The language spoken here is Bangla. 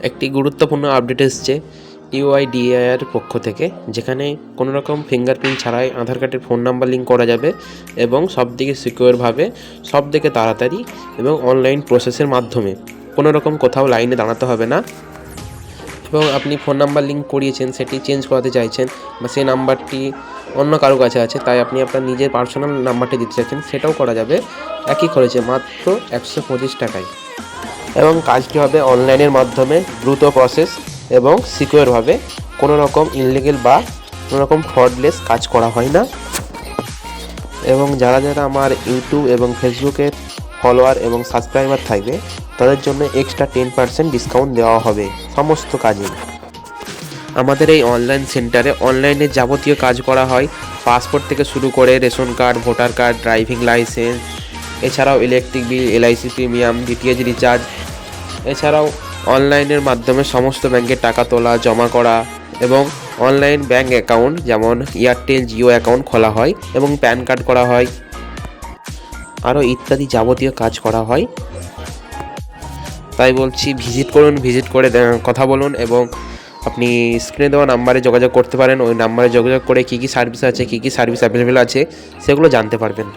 একটি গুরুত্বপূর্ণ আপডেট এসছে ইউআইডিএআই এর পক্ষ থেকে, যেখানে কোনো রকম ফিঙ্গারপ্রিন্ট ছাড়াই আধার কার্ডের ফোন নাম্বার লিঙ্ক করা যাবে এবং সবথেকে সিকিউরভাবে, সবথেকে তাড়াতাড়ি এবং অনলাইন প্রসেসের মাধ্যমে। কোনো রকম কোথাও লাইনে দাঁড়াতে হবে না। এবং আপনি ফোন নাম্বার লিঙ্ক করিয়েছেন, সেটি চেঞ্জ করাতে চাইছেন বা সেই নাম্বারটি অন্য কারো কাছে আছে, তাই আপনি আপনার নিজের পার্সোনাল নাম্বারটি দিতে চাইছেন, সেটাও করা যাবে একই খরচে, মাত্র 125 টাকায়। এবং কাজটি হবে অনলাইনের মাধ্যমে, দ্রুত প্রসেস এবং সিকিউরভাবে। কোনো রকম ইনলিগেল বা কোনো রকম ফ্রডলেস কাজ করা হয় না। এবং যারা যারা আমার ইউটিউব এবং ফেসবুকের ফলোয়ার এবং সাবস্ক্রাইবার থাকবে, তাদের জন্য এক্সট্রা 10% ডিসকাউন্ট দেওয়া হবে সমস্ত কাজে। আমাদের এই অনলাইন সেন্টারে অনলাইনে যাবতীয় কাজ করা হয়, পাসপোর্ট থেকে শুরু করে ration card, voter card, driving licence, এছাড়াও electric bill, LIC premium, DTH recharge, এছাড়াও অনলাইনের মাধ্যমে সমস্ত ব্যাংকের টাকা তোলা, জমা করা এবং অনলাইন ব্যাংক অ্যাকাউন্ট যেমন এয়ারটেল, জিও অ্যাকাউন্ট খোলা হয় এবং প্যান কার্ড করা হয়, আরও ইত্যাদি যাবতীয় কাজ করা হয়। তাই বলছি, ভিজিট করুন, ভিজিট করে কথা বলুন এবং আপনি স্ক্রিনে দেওয়া নাম্বারে যোগাযোগ করতে পারেন। ওই নাম্বারে যোগাযোগ করে কী কী সার্ভিস আছে, কী কী সার্ভিস অ্যাভেলেবেল আছে, সেগুলো জানতে পারবেন।